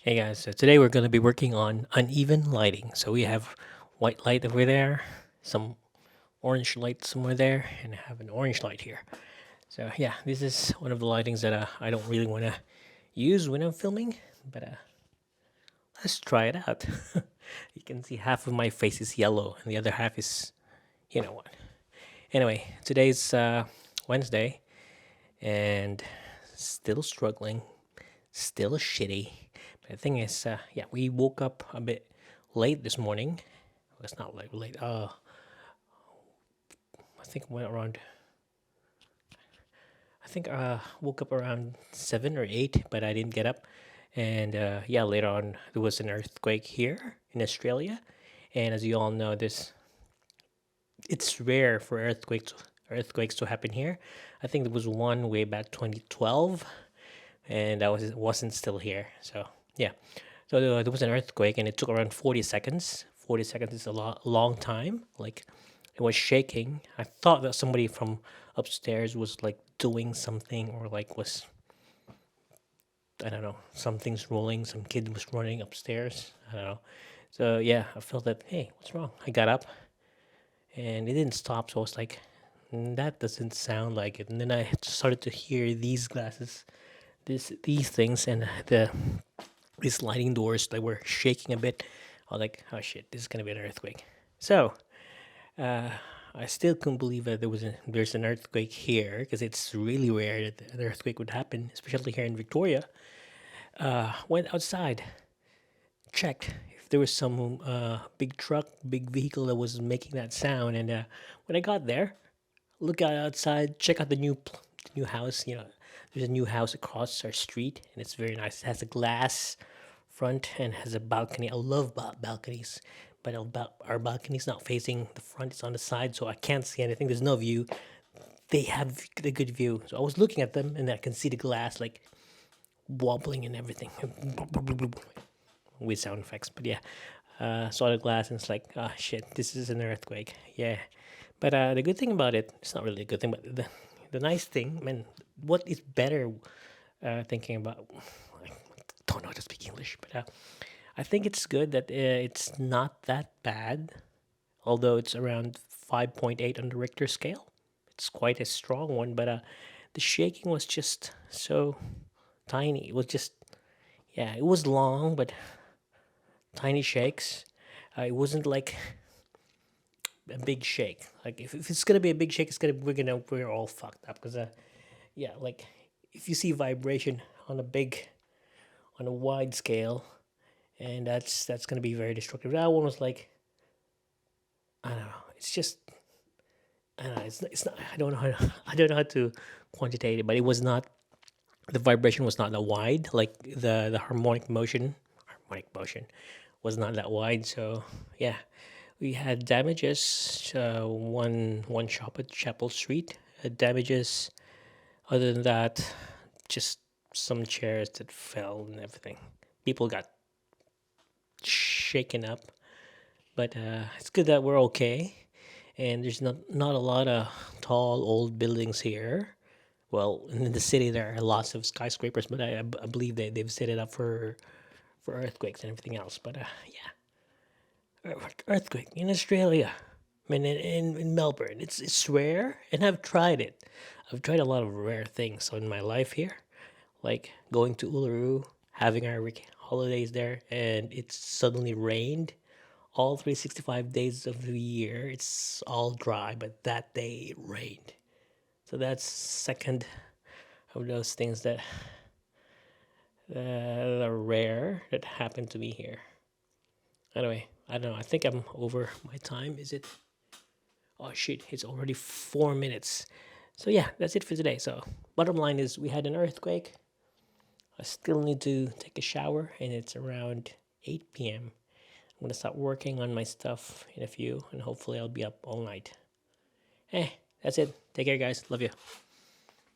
Hey guys, so today we're going to be working on uneven lighting. So we have white light over there, some orange light somewhere there, and I have an orange light here. So yeah, this is one of the lightings that I don't really want to use when I'm filming, but let's try it out. You can see half of my face is yellow and the other half is, you know what. Anyway, today's Wednesday and still struggling, still shitty. But the thing is, yeah, we woke up a bit late this morning. Well, it's not like late. I think I went around. I think woke up around 7 or 8, but I didn't get up. And yeah, later on there was an earthquake here in Australia, and as you all know, this it's rare for earthquakes to happen here. I think there was one way back 2012, and I wasn't still here. So yeah, so there was an earthquake, and it took around 40 seconds. 40 seconds is a long time. Like it was shaking. I thought that somebody from upstairs was like doing something, or like was, I don't know, something's rolling. Some kid was running upstairs. I don't know. So yeah, I felt that. Hey, what's wrong? I got up, and it didn't stop. So I was like, that doesn't sound like it. And then I started to hear these things, and these sliding doors that were shaking a bit. I was like, oh shit, this is gonna be an earthquake. So uh, I still couldn't believe that there's an earthquake here, because it's really rare that an earthquake would happen, especially here in Victoria. Went outside, checked if there was some big truck, big vehicle that was making that sound, and when I got there, look out outside, check out the new house. You know, there's a new house across our street, and it's very nice. It has a glass front and has a balcony. I love balconies, but our balcony's not facing the front; it's on the side, so I can't see anything. There's no view. They have a good view, so I was looking at them, and I can see the glass like wobbling and everything with sound effects. But yeah, saw the glass, and it's like, ah, shit, this is an earthquake. Yeah, but the good thing about it, it's not really a good thing, but the nice thing, man, what is better thinking about, I don't know how to speak English, but I think it's good that it's not that bad, although it's around 5.8 on the Richter scale. It's quite a strong one, but the shaking was just so tiny. It was just, yeah, it was long, but tiny shakes. It wasn't like a big shake. Like if it's gonna be a big shake, we're all fucked up, because yeah, like if you see vibration on a wide scale, and that's gonna be very destructive. That one was like, I don't know. It's just, I don't know. It's not. I don't know how I don't know how to quantitate it, but it was not. The vibration was not that wide. Like the harmonic motion was not that wide. So yeah, we had damages. One shop at Chapel Street had damages. Other than that, just some chairs that fell and everything. People got shaken up, but it's good that we're okay. And there's not a lot of tall old buildings here. Well, in the city there are lots of skyscrapers, but I believe they've set it up for earthquakes and everything else. But yeah, earthquake in Australia. I mean, in Melbourne, it's rare, and I've tried it. I've tried a lot of rare things in my life here, like going to Uluru, having our holidays there, and it suddenly rained. All 365 days of the year, it's all dry, but that day it rained. So that's second of those things that are rare that happened to me here. Anyway, I don't know. I think I'm over my time. Is it? Oh shit! It's already 4 minutes. So yeah, that's it for today. So bottom line is, we had an earthquake. I still need to take a shower, and it's around 8 p.m. I'm gonna start working on my stuff in a few, and hopefully I'll be up all night. That's it. Take care, guys. Love you.